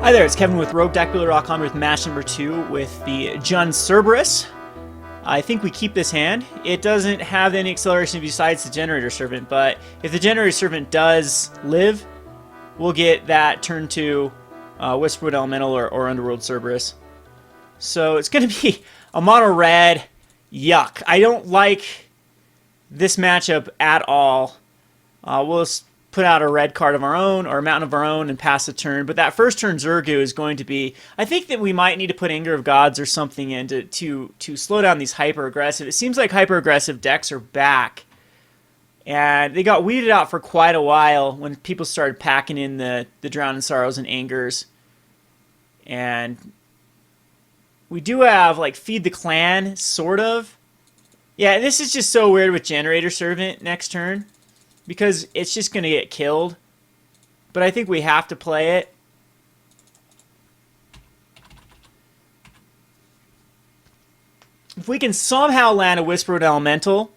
Hi there, it's Kevin with Deckbuilder.com with match number 2 with the Jun Cerberus. I think we keep this hand. It doesn't have any acceleration besides the Generator Servant, but if the Generator Servant does live, we'll get that turn 2 Whisperwood Elemental or Underworld Cerberus. So it's going to be a mono red. Yuck. I don't like this matchup at all. We'll put out a red card of our own or a mountain of our own and pass the turn. But that first turn Zergu is going to be... I think that we might need to put Anger of Gods or something in to slow down these hyper-aggressive. It seems like hyper-aggressive decks are back. And they got weeded out for quite a while when people started packing in the Drowning Sorrows and Angers. And we do have, like, Feed the Clan, sort of. Yeah, this is just so weird with Generator Servant next turn, because it's just going to get killed. But I think we have to play it. If we can somehow land a Whispered Elemental,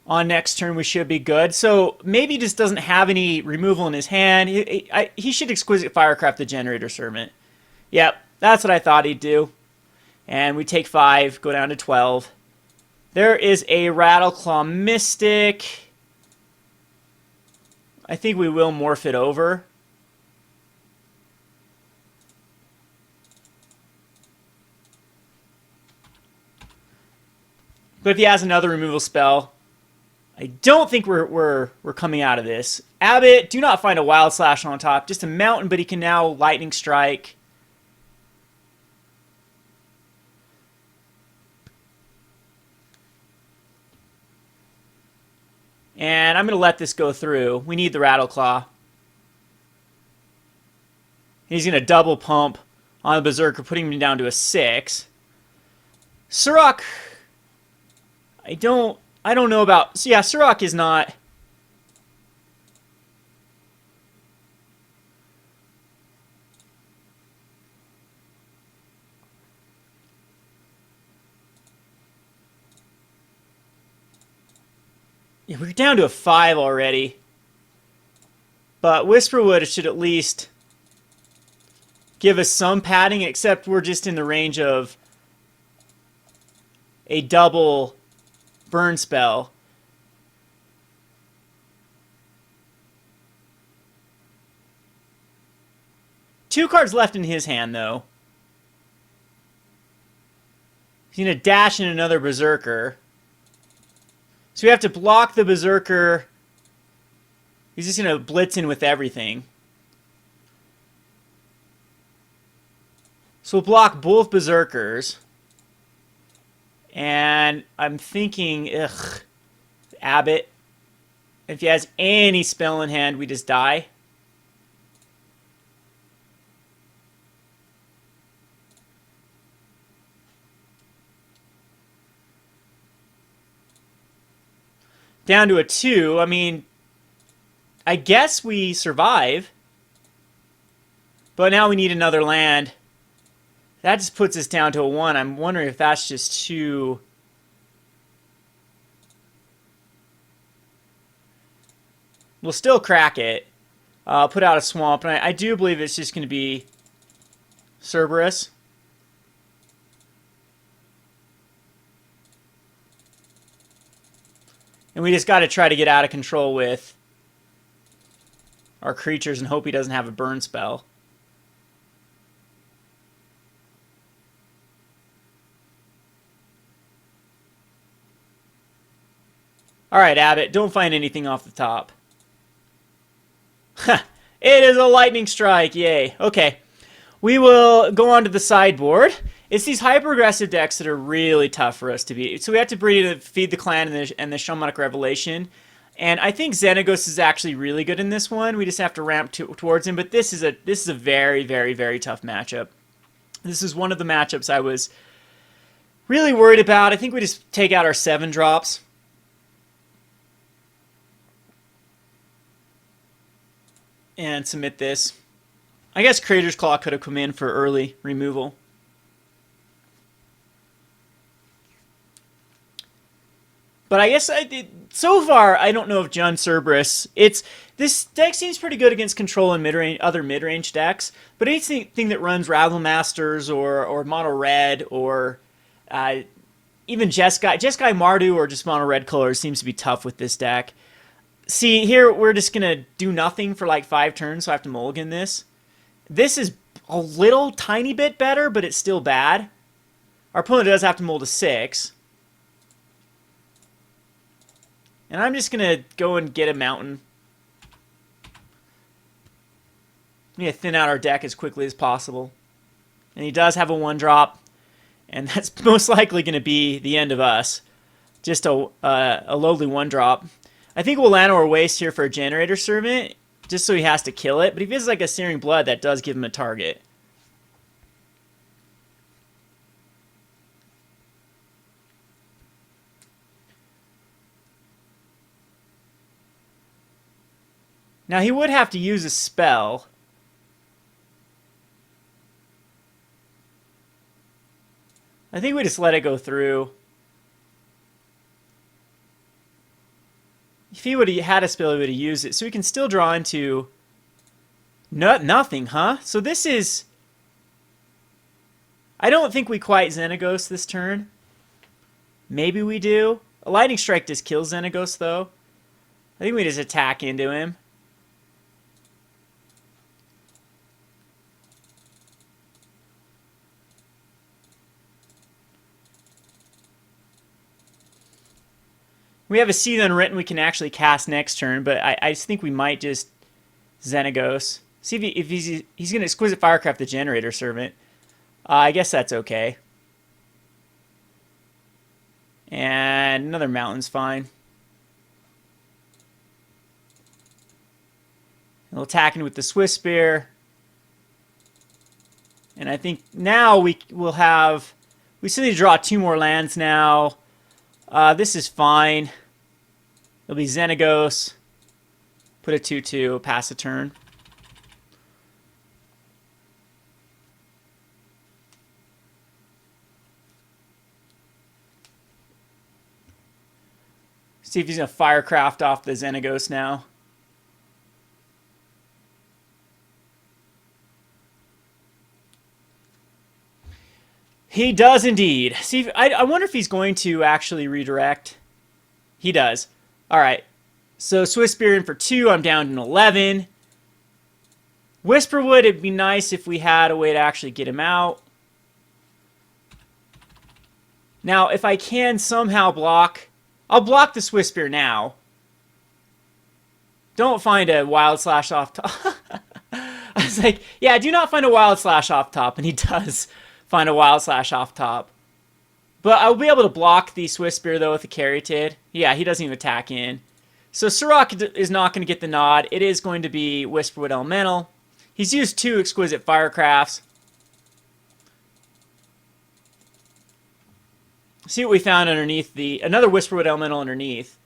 on next turn, we should be good. So maybe he just doesn't have any removal in his hand. He should Exquisite Firecraft the Generator Servant. Yep, that's what I thought he'd do. And we take 5, go down to 12. There is a Rattleclaw Mystic. I think we will morph it over. But if he has another removal spell, I don't think we're coming out of this. Abbott, do not find a Wild Slash on top. Just a mountain, but he can now Lightning Strike. And I'm going to let this go through. We need the Rattleclaw. He's going to double pump on the Berserker, putting him down to a 6. Surrak, I don't know about... So yeah, Surrak is not... Yeah, we're down to a 5 already. But Whisperwood should at least give us some padding, except we're just in the range of a double burn spell. Two cards left in his hand, though. He's going to dash in another Berserker. So we have to block the Berserker. He's just going to blitz in with everything. So we'll block both Berserkers. And I'm thinking, Abbott. If he has any spell in hand, we just die. Down to a 2. I mean, I guess we survive. But now we need another land. That just puts us down to a 1. I'm wondering if that's just too... We'll still crack it. Put out a Swamp. And I do believe it's just going to be Cerberus. And we just got to try to get out of control with our creatures and hope he doesn't have a burn spell. Alright, Abbott, don't find anything off the top. It is a Lightning Strike, yay. Okay, we will go on to the sideboard. It's these hyper-aggressive decks that are really tough for us to beat. So we have to Feed the Clan and the Shamanic Revelation. And I think Xenagos is actually really good in this one. We just have to ramp towards him. But this is a very, very, very tough matchup. This is one of the matchups I was really worried about. I think we just take out our 7 drops. And submit this. I guess Creator's Claw could have come in for early removal. But I guess so far, I don't know if John Cerberus. This deck seems pretty good against control and other mid-range decks. But anything that runs Ravel Masters or Mono Red or even Jeskai Mardu or just Mono Red colors seems to be tough with this deck. See, here we're just gonna do nothing for like 5 turns, so I have to mulligan this. This is a little tiny bit better, but it's still bad. Our opponent does have to mold a 6. And I'm just going to go and get a mountain. We need to thin out our deck as quickly as possible. And he does have a 1-drop. And that's most likely going to be the end of us. Just a lowly 1-drop. I think we'll land our waste here for a Generator Servant, just so he has to kill it. But if he has like a Searing Blood, that does give him a target. Now, he would have to use a spell. I think we just let it go through. If he would have had a spell, he would have used it. So we can still draw into nothing, huh? So this is... I don't think we quite Xenagos this turn. Maybe we do. A Lightning Strike just kills Xenagos, though. I think we just attack into him. We have a Seed Unwritten we can actually cast next turn, but I just think we might just Xenagos. See if he's going to Exquisite Firecraft the Generator Servant. I guess that's okay. And another Mountain's fine. We'll attack with the Swift Spear. And I think now we still need to draw 2 more lands now. This is fine. It'll be Xenagos. Put a 2/2, pass a turn. See if he's going to Firecraft off the Xenagos now. He does indeed. See, I wonder if he's going to actually redirect. He does. All right. So Swift Spear in for 2. I'm down to an 11. Whisperwood, it'd be nice if we had a way to actually get him out. Now, if I can somehow block... I'll block the Swift Spear now. Don't find a Wild Slash off top. I was like, yeah, do not find a Wild Slash off top. And he does find a Wild Slash off top. But I'll be able to block the Swift Spear, though, with the Caryatid. Yeah, he doesn't even attack in. So Surrak is not going to get the nod. It is going to be Whisperwood Elemental. He's used 2 Exquisite Firecrafts. See what we found underneath another Whisperwood Elemental underneath.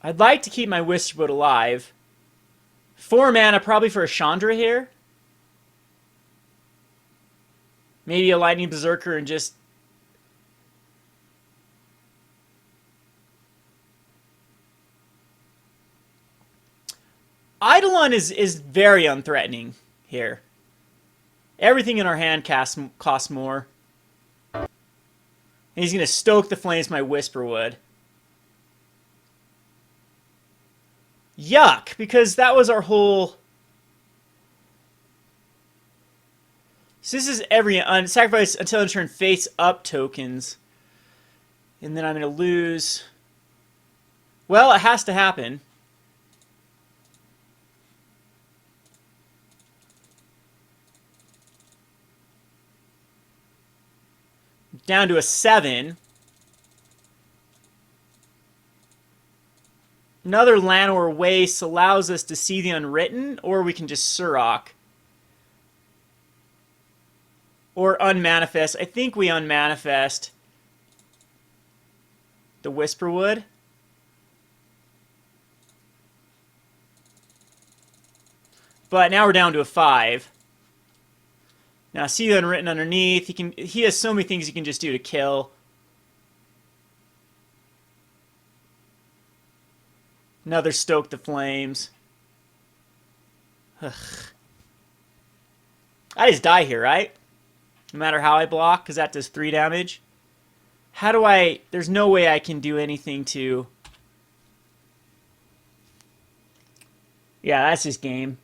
I'd like to keep my Whisperwood alive. 4 mana probably for a Chandra here. Maybe a Lightning Berserker and just... Eidolon is very unthreatening here. Everything in our hand costs more. And he's going to stoke the flames my Whisperwood. Yuck, because that was our whole... So this is every sacrifice until end turn face up tokens. And then I'm going to lose... Well, it has to happen. Down to a 7. Another Llanowar Waste allows us to see the Unwritten, or we can just Surrak. Or Unmanifest. I think we Unmanifest the Whisperwood. But now we're down to a 5. Now see the Unwritten underneath. He has so many things he can just do to kill. Another Stoke the Flames. Ugh. I just die here, right? No matter how I block, because that does 3 damage. How do I... There's no way I can do anything to... Yeah, that's just game.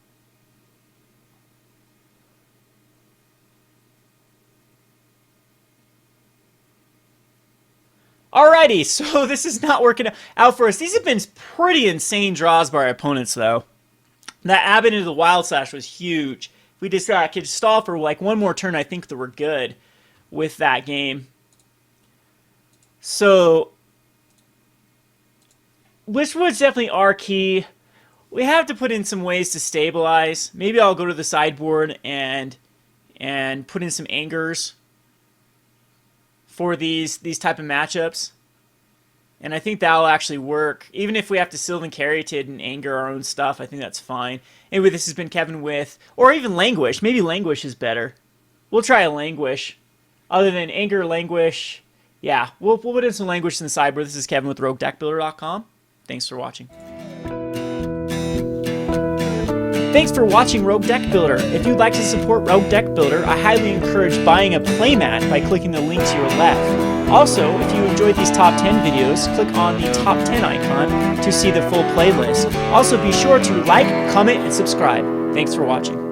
Alrighty, so this is not working out for us. These have been pretty insane draws by our opponents, though. That Abbott into the Wild Slash was huge. If we just could stall for like one more turn, I think that we're good with that game. So, Wishwood's definitely our key. We have to put in some ways to stabilize. Maybe I'll go to the sideboard and put in some angers for these type of matchups. And I think that'll actually work. Even if we have to Sylvan Caryatid and anger our own stuff, I think that's fine. Anyway, this has been Kevin with, or even Languish. Maybe Languish is better. We'll try a Languish. Other than anger, Languish. Yeah, we'll put in some Languish in the sideboard. This is Kevin with RogueDeckbuilder.com. Thanks for watching. Thanks for watching Rogue Deck Builder. If you'd like to support Rogue Deck Builder, I highly encourage buying a playmat by clicking the link to your left. Also, if you enjoyed these top 10 videos, click on the top 10 icon to see the full playlist. Also, be sure to like, comment, and subscribe. Thanks for watching.